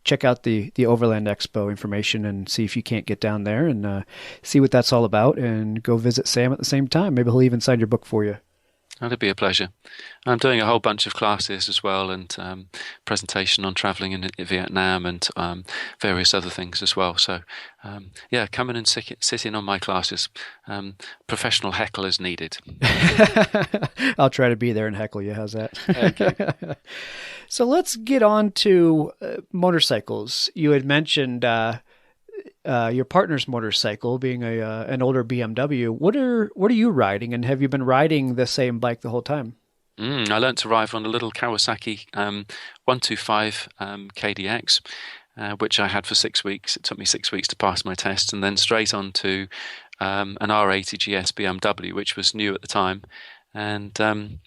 check out the Overland Expo information and see if you can't get down there and see what that's all about, and go visit Sam at the same time. Maybe he'll even sign your book for you. That'd be a pleasure. I'm doing a whole bunch of classes as well, and presentation on traveling in Vietnam and various other things as well. So, come in and sit in on my classes. Professional heckle is needed. I'll try to be there and heckle you. How's that? Okay. So let's get on to motorcycles. You had mentioned your partner's motorcycle, being an older BMW. What are you riding, and have you been riding the same bike the whole time? I learnt to ride on a little Kawasaki 125 KDX, which I had for 6 weeks. It took me 6 weeks to pass my test, and then straight on to an R80 GS BMW, which was new at the time. And I'm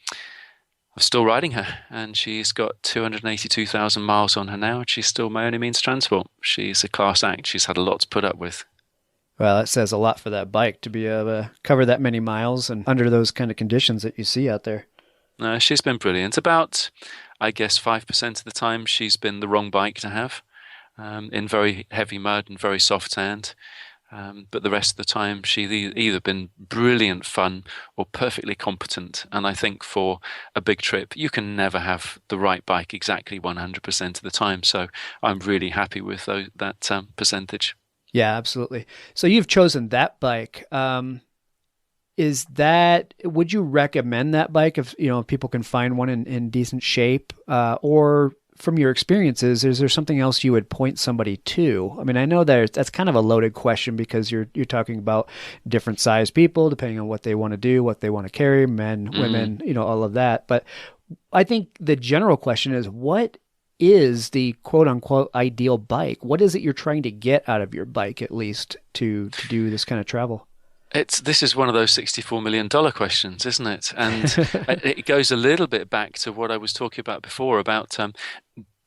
still riding her, and she's got 282,000 miles on her now. And she's still my only means of transport. She's a class act. She's had a lot to put up with. Well, that says a lot for that bike to be able to cover that many miles and under those kind of conditions that you see out there. She's been brilliant. About, I guess, 5% of the time she's been the wrong bike to have, in very heavy mud and very soft sand. But the rest of the time she's either been brilliant fun or perfectly competent. And I think for a big trip, you can never have the right bike exactly 100% of the time. So I'm really happy with that percentage. Yeah, absolutely. So you've chosen that bike. Would you recommend that bike if people can find one in decent shape? Or from your experiences, is there something else you would point somebody to? I mean, I know that's kind of a loaded question because you're talking about different size people, depending on what they want to do, what they want to carry, men, women, all of that. But I think the general question is, what is the quote unquote ideal bike? What is it you're trying to get out of your bike, at least to do this kind of travel? This is one of those $64 million questions, isn't it? And it goes a little bit back to what I was talking about before about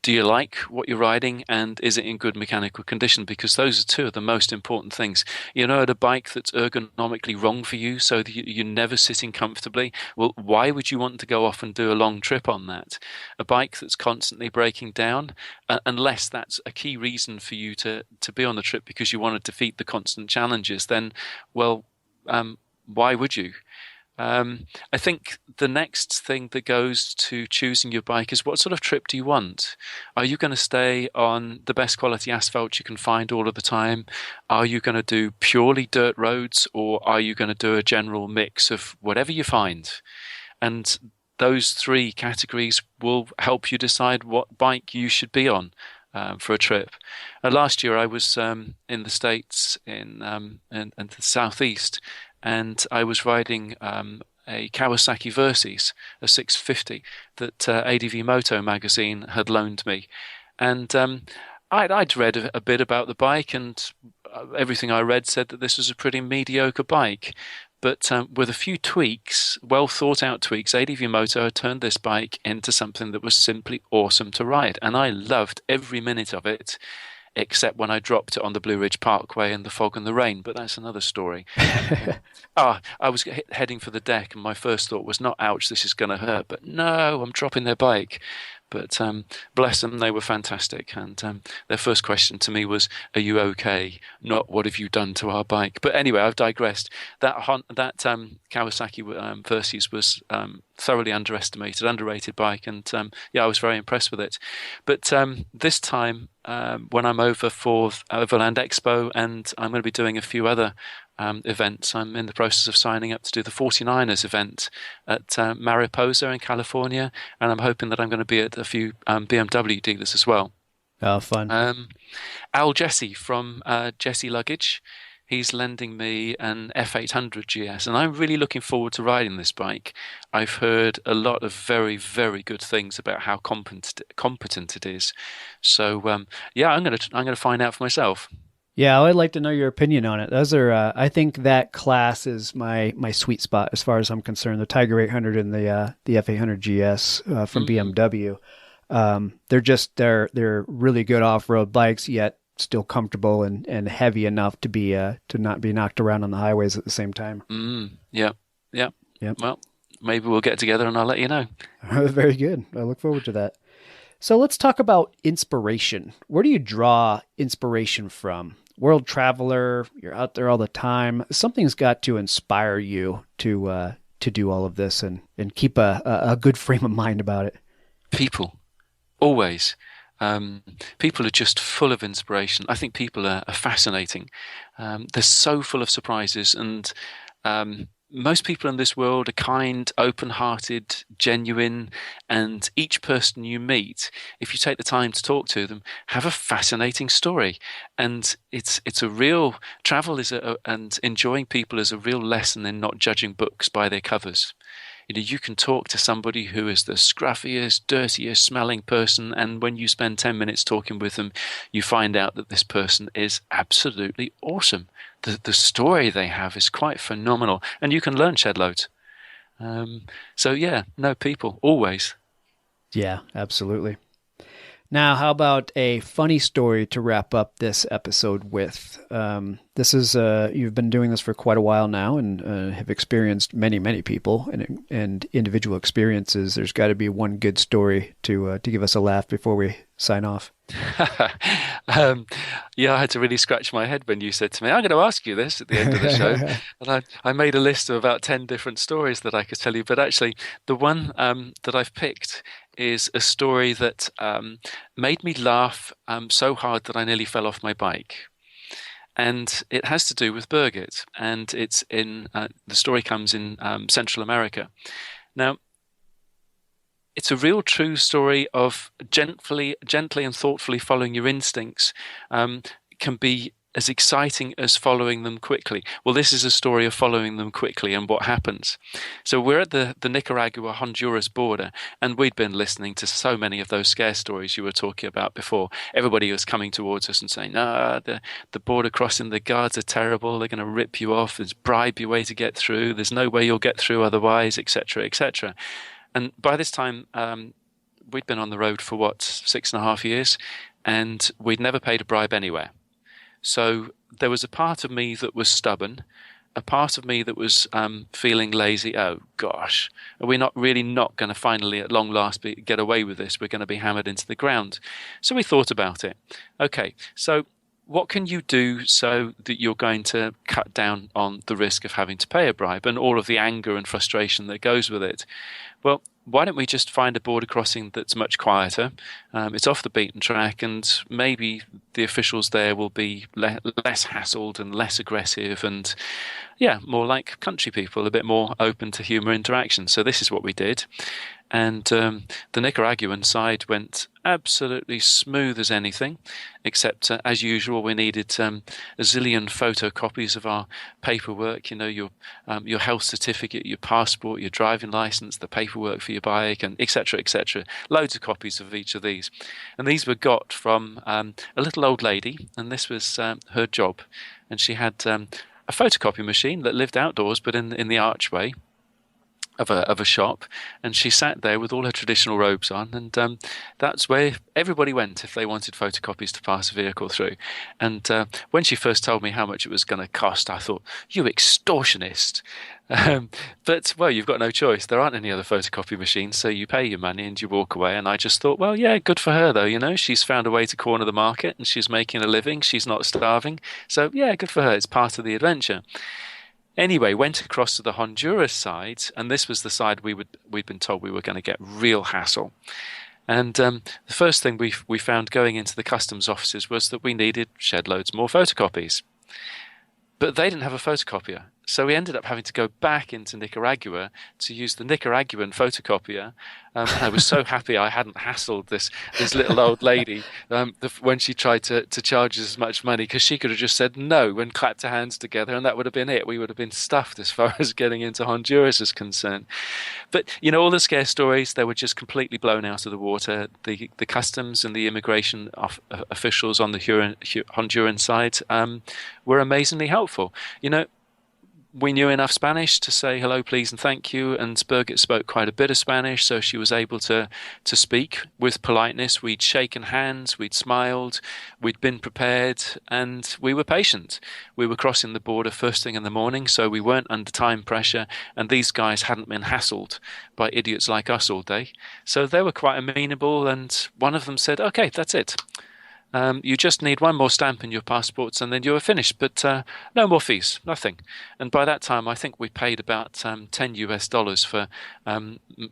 do you like what you're riding, and is it in good mechanical condition? Because those are two of the most important things. At a bike that's ergonomically wrong for you, so that you're never sitting comfortably, well, why would you want to go off and do a long trip on that? A bike that's constantly breaking down, unless that's a key reason for you to be on the trip because you want to defeat the constant challenges, then, well, why would you? I think the next thing that goes to choosing your bike is, what sort of trip do you want? Are you going to stay on the best quality asphalt you can find all of the time? Are you going to do purely dirt roads, or are you going to do a general mix of whatever you find? And those three categories will help you decide what bike you should be on for a trip. Last year I was in the States in the southeast, and I was riding a Kawasaki Versys, a 650 that ADV Moto magazine had loaned me. And I'd read a bit about the bike, and everything I read said that this was a pretty mediocre bike. But with a few tweaks, well thought out tweaks, ADV Moto had turned this bike into something that was simply awesome to ride. And I loved every minute of it, except when I dropped it on the Blue Ridge Parkway in the fog and the rain. But that's another story. I was heading for the deck, and my first thought was not, ouch, this is going to hurt. But no, I'm dropping their bike. But bless them, they were fantastic. And their first question to me was, "Are you okay?" Not, "What have you done to our bike?" But anyway, I've digressed. That Kawasaki Versys was thoroughly underrated bike. And I was very impressed with it. But this time, when I'm over for Overland Expo, and I'm going to be doing a few other events. I'm in the process of signing up to do the 49ers event at Mariposa in California, and I'm hoping that I'm going to be at a few BMW dealers as well. Oh, fun. Al Jesse from Jesse Luggage, he's lending me an F800 GS, and I'm really looking forward to riding this bike. I've heard a lot of very, very good things about how competent it is. So I'm going to find out for myself. Yeah, I'd like to know your opinion on it. Those are, I think that class is my sweet spot as far as I'm concerned. The Tiger 800 and the F800 GS from BMW. They're really good off-road bikes, yet still comfortable and heavy enough to be to not be knocked around on the highways at the same time. Yeah. Well, maybe we'll get together and I'll let you know. Very good. I look forward to that. So let's talk about inspiration. Where do you draw inspiration from? World traveler, you're out there all the time. Something's got to inspire you to do all of this and keep a good frame of mind about it. People, always. People are just full of inspiration. I think people are fascinating. They're so full of surprises, and most people in this world are kind, open-hearted, genuine, and each person you meet, if you take the time to talk to them, have a fascinating story. And it's a real travel and enjoying people is a real lesson in not judging books by their covers. You can talk to somebody who is the scruffiest, dirtiest smelling person, and when you spend 10 minutes talking with them, you find out that this person is absolutely awesome. The story they have is quite phenomenal, and you can learn shed loads. So yeah, no, people, always. Yeah, absolutely. Now, how about a funny story to wrap up this episode with? This is you've been doing this for quite a while now, and have experienced many people and individual experiences. There's got to be one good story to give us a laugh before we sign off. Yeah, I had to really scratch my head when you said to me, "I'm going to ask you this" at the end of the show, and I made a list of about 10 different stories that I could tell you. But actually, the one that I've picked is a story that made me laugh so hard that I nearly fell off my bike. And it has to do with Birgit, and it's in the story comes in Central America. Now, it's a real true story of gently and thoughtfully following your instincts can be as exciting as following them quickly. Well, this is a story of following them quickly and what happens. So we're at the Nicaragua-Honduras border, and we'd been listening to so many of those scare stories you were talking about before. Everybody was coming towards us and saying, the border crossing, the guards are terrible, they're going to rip you off, there's bribe your way to get through, there's no way you'll get through otherwise, etc., etc. And by this time, we'd been on the road for 6.5 years, and we'd never paid a bribe anywhere. So there was a part of me that was stubborn, a part of me that was feeling lazy. Oh gosh, are we not going to finally at long last get away with this? We're going to be hammered into the ground. So we thought about it. Okay, so what can you do so that you're going to cut down on the risk of having to pay a bribe and all of the anger and frustration that goes with it? Well, why don't we just find a border crossing that's much quieter? It's off the beaten track, and maybe the officials there will be less hassled and less aggressive, and more like country people, a bit more open to humour interaction. So this is what we did. And the Nicaraguan side went absolutely smooth as anything, except as usual, we needed a zillion photocopies of our paperwork. Your health certificate, your passport, your driving license, the paperwork for your bike, and etc., etc. Loads of copies of each of these, and these were got from a little old lady, and this was her job, and she had a photocopy machine that lived outdoors, but in the archway of a shop, and she sat there with all her traditional robes on, and that's where everybody went if they wanted photocopies to pass a vehicle through. And when she first told me how much it was going to cost, I thought, you extortionist. But well, you've got no choice. There aren't any other photocopy machines, so you pay your money and you walk away. And I just thought, well, yeah, good for her though. She's found a way to corner the market and she's making a living. She's not starving. So yeah, good for her. It's part of the adventure. Anyway, went across to the Honduras side, and this was the side we'd been told we were going to get real hassle. And the first thing we found going into the customs offices was that we needed shed loads more photocopies. But they didn't have a photocopier. So we ended up having to go back into Nicaragua to use the Nicaraguan photocopier. And I was so happy I hadn't hassled this little old lady when she tried to charge us as much money, because she could have just said no and clapped her hands together, and that would have been it. We would have been stuffed as far as getting into Honduras is concerned. But, all the scare stories, they were just completely blown out of the water. The customs and the immigration officials on the Honduran side were amazingly helpful. We knew enough Spanish to say hello, please, and thank you. And Birgit spoke quite a bit of Spanish, so she was able to speak with politeness. We'd shaken hands, we'd smiled, we'd been prepared, and we were patient. We were crossing the border first thing in the morning, so we weren't under time pressure, and these guys hadn't been hassled by idiots like us all day. So they were quite amenable, and one of them said, okay, that's it. You just need one more stamp in your passports and then you are finished, but no more fees, nothing. And by that time, I think we paid about $10 for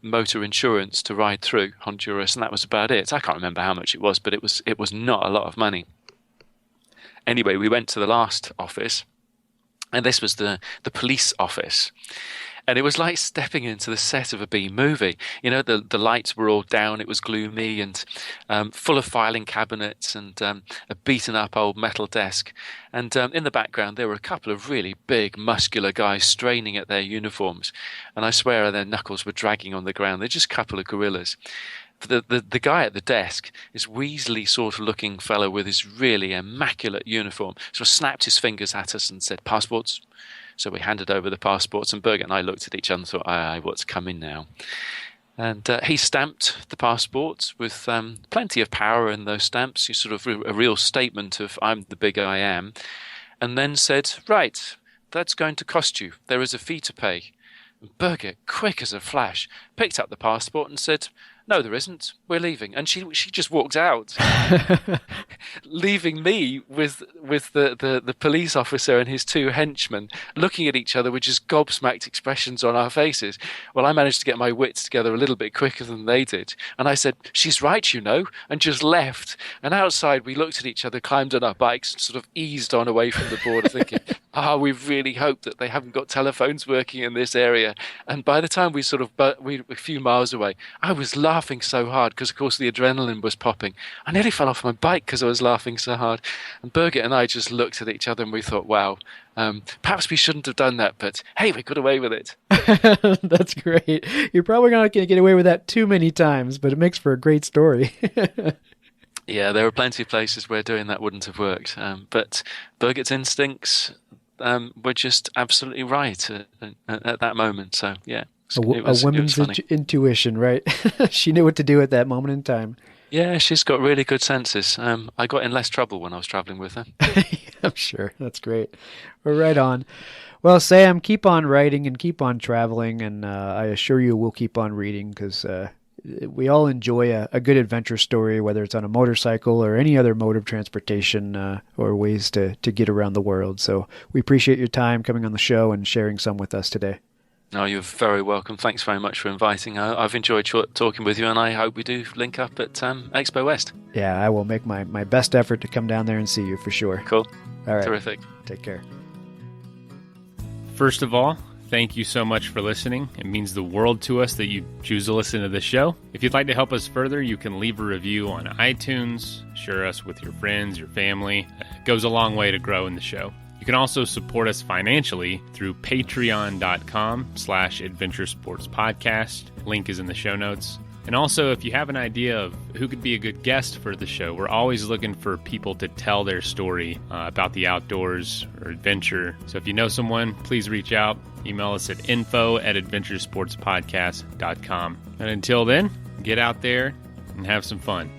motor insurance to ride through Honduras, and that was about it. I can't remember how much it was, but it was not a lot of money. Anyway, we went to the last office, And this was the police office. And it was like stepping into the set of a B movie. You know, the lights were all down. It was gloomy and full of filing cabinets and a beaten up old metal desk. And in the background, there were a couple of really big, muscular guys straining at their uniforms. And I swear their knuckles were dragging on the ground. They're just a couple of gorillas. The guy at the desk, this weaselly sort of looking fellow with his really immaculate uniform, sort of snapped his fingers at us and said, "Passports?" So we handed over the passports, and Birgit and I looked at each other and thought, aye, what's coming now? And he stamped the passports with plenty of power in those stamps. He sort of a real statement of I'm the big I am. And then said, right, that's going to cost you. There is a fee to pay. And Birgit, quick as a flash, picked up the passport and said, no, there isn't. We're leaving. And she just walked out, leaving me with the police officer and his two henchmen looking at each other with just gobsmacked expressions on our faces. Well, I managed to get my wits together a little bit quicker than they did. And I said, she's right, you know, and just left. And outside, we looked at each other, climbed on our bikes, and sort of eased on away from the border thinking, we really hope that they haven't got telephones working in this area. And by the time we we a few miles away, I was laughing so hard because, of course, the adrenaline was popping. I nearly fell off my bike because I was laughing so hard. And Birgit and I just looked at each other and we thought, wow, perhaps we shouldn't have done that, but hey, we got away with it. That's great. You're probably not going to get away with that too many times, but it makes for a great story. Yeah, there were plenty of places where doing that wouldn't have worked. But Birgit's instincts were just absolutely right at that moment. So, yeah. A woman's intuition, right? She knew what to do at that moment in time. Yeah, she's got really good senses. I got in less trouble when I was traveling with her. I'm sure. That's great. Well, right on. Well, Sam, keep on writing and keep on traveling, and I assure you we'll keep on reading because we all enjoy a good adventure story, whether it's on a motorcycle or any other mode of transportation or ways to get around the world. So we appreciate your time coming on the show and sharing some with us today. No, you're very welcome. Thanks very much for inviting. I've enjoyed talking with you, and I hope we do link up at Expo West. Yeah, I will make my best effort to come down there and see you for sure. Cool. All right. Terrific. Take care. First of all, thank you so much for listening. It means the world to us that you choose to listen to this show. If you'd like to help us further, you can leave a review on iTunes, share us with your friends, your family. It goes a long way to grow in the show. You can also support us financially through patreon.com/adventuresportspodcast. Link is in the show notes. And also, if you have an idea of who could be a good guest for the show, we're always looking for people to tell their story about the outdoors or adventure. So if you know someone, please reach out. Email us at info@adventuresportspodcast.com. And until then, get out there and have some fun.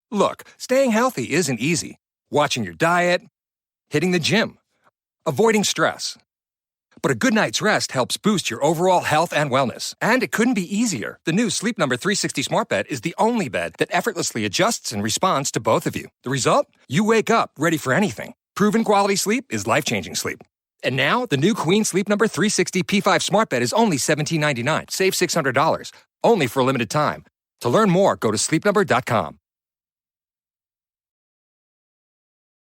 Look, staying healthy isn't easy. Watching your diet, hitting the gym, avoiding stress. But a good night's rest helps boost your overall health and wellness. And it couldn't be easier. The new Sleep Number 360 Smart Bed is the only bed that effortlessly adjusts and responds to both of you. The result? You wake up ready for anything. Proven quality sleep is life-changing sleep. And now, the new Queen Sleep Number 360 P5 Smart Bed is only $17.99. Save $600. Only for a limited time. To learn more, go to sleepnumber.com.